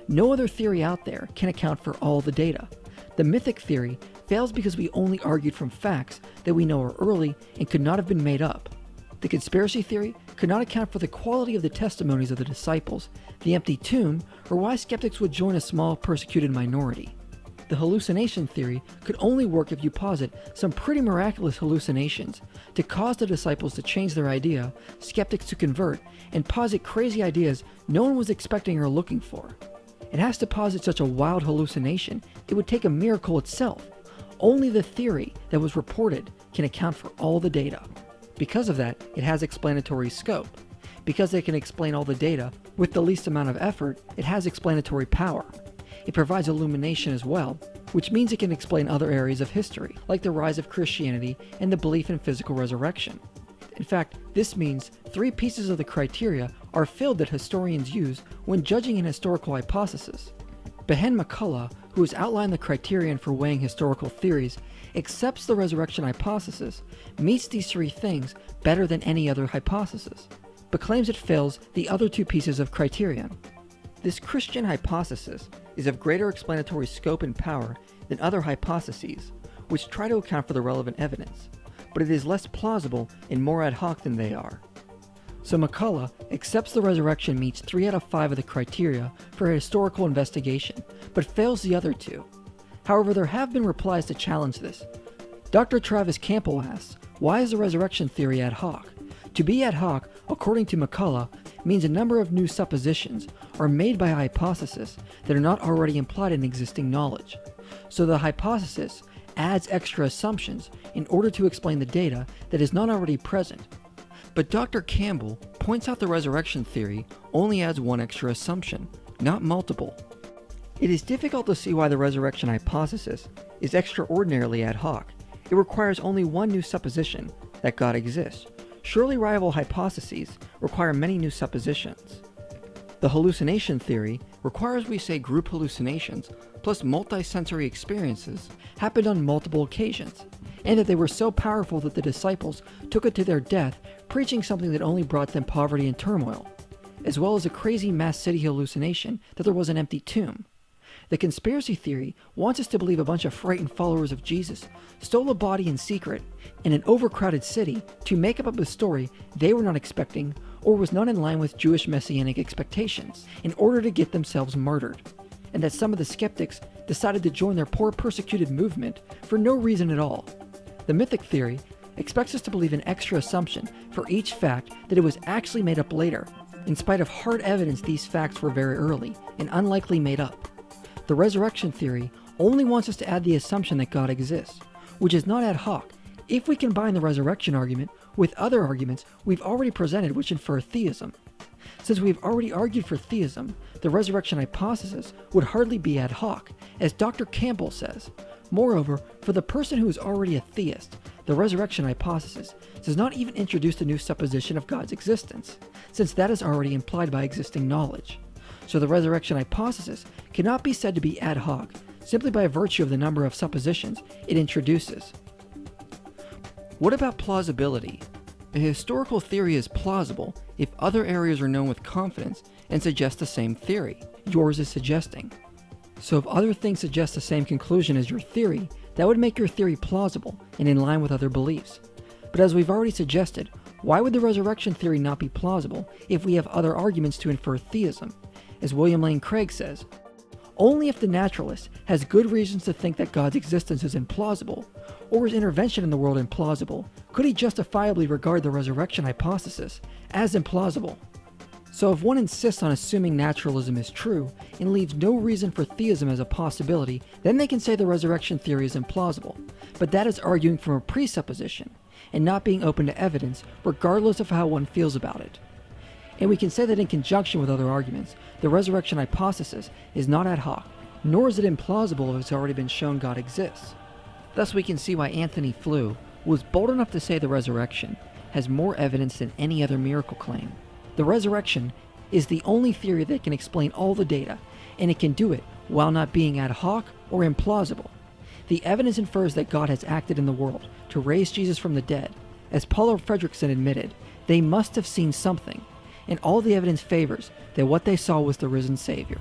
No other theory out there can account for all the data. The mythic theory fails because we only argued from facts that we know are early and could not have been made up. The conspiracy theory could not account for the quality of the testimonies of the disciples, the empty tomb, or why skeptics would join a small persecuted minority. The hallucination theory could only work if you posit some pretty miraculous hallucinations to cause the disciples to change their idea, skeptics to convert, and posit crazy ideas no one was expecting or looking for. It has to posit such a wild hallucination, it would take a miracle itself. Only the theory that was reported can account for all the data. Because of that, it has explanatory scope. Because it can explain all the data with the least amount of effort, it has explanatory power. It provides illumination as well, which means it can explain other areas of history, like the rise of Christianity and the belief in physical resurrection. In fact, this means 3 pieces of the criteria are filled that historians use when judging an historical hypothesis. Behen McCullough, who has outlined the criterion for weighing historical theories, accepts the resurrection hypothesis, meets these 3 things better than any other hypothesis, but claims it fails the other 2 pieces of criterion. This Christian hypothesis is of greater explanatory scope and power than other hypotheses, which try to account for the relevant evidence, but it is less plausible and more ad hoc than they are. So McCullough accepts the resurrection meets 3 out of 5 of the criteria for a historical investigation, but fails the other 2. However, there have been replies to challenge this. Dr. Travis Campbell asks, why is the resurrection theory ad hoc? To be ad hoc, according to McCullough, means a number of new suppositions are made by a hypothesis that are not already implied in existing knowledge. So the hypothesis adds extra assumptions in order to explain the data that is not already present. But Dr. Campbell points out the resurrection theory only adds 1 extra assumption, not multiple. It is difficult to see why the resurrection hypothesis is extraordinarily ad hoc. It requires only 1 new supposition, that God exists. Surely rival hypotheses require many new suppositions. The hallucination theory requires we say group hallucinations plus multi-sensory experiences happened on multiple occasions, and that they were so powerful that the disciples took it to their death, preaching something that only brought them poverty and turmoil, as well as a crazy mass city hallucination that there was an empty tomb. The conspiracy theory wants us to believe a bunch of frightened followers of Jesus stole a body in secret in an overcrowded city to make up a story they were not expecting or was not in line with Jewish messianic expectations in order to get themselves murdered, and that some of the skeptics decided to join their poor persecuted movement for no reason at all. The mythic theory expects us to believe an extra assumption for each fact that it was actually made up later, in spite of hard evidence these facts were very early and unlikely made up. The resurrection theory only wants us to add the assumption that God exists, which is not ad hoc, if we combine the resurrection argument with other arguments we've already presented which infer theism. Since we've already argued for theism, the resurrection hypothesis would hardly be ad hoc, as Dr. Campbell says. Moreover, for the person who is already a theist, the resurrection hypothesis does not even introduce the new supposition of God's existence, since that is already implied by existing knowledge. So the resurrection hypothesis cannot be said to be ad hoc, simply by virtue of the number of suppositions it introduces. What about plausibility? A historical theory is plausible if other areas are known with confidence and suggest the same theory yours is suggesting. So if other things suggest the same conclusion as your theory, that would make your theory plausible and in line with other beliefs. But as we've already suggested, why would the resurrection theory not be plausible if we have other arguments to infer theism? As William Lane Craig says, only if the naturalist has good reasons to think that God's existence is implausible, or his intervention in the world implausible, could he justifiably regard the resurrection hypothesis as implausible. So if one insists on assuming naturalism is true and leaves no reason for theism as a possibility, then they can say the resurrection theory is implausible. But that is arguing from a presupposition, and not being open to evidence regardless of how one feels about it. And we can say that in conjunction with other arguments, the resurrection hypothesis is not ad hoc, nor is it implausible if it's already been shown God exists. Thus we can see why Anthony Flew was bold enough to say the resurrection has more evidence than any other miracle claim. The resurrection is the only theory that can explain all the data, and it can do it while not being ad hoc or implausible. The evidence infers that God has acted in the world to raise Jesus from the dead. As Paula Fredrickson admitted, they must have seen something, and all the evidence favors that what they saw was the risen Savior.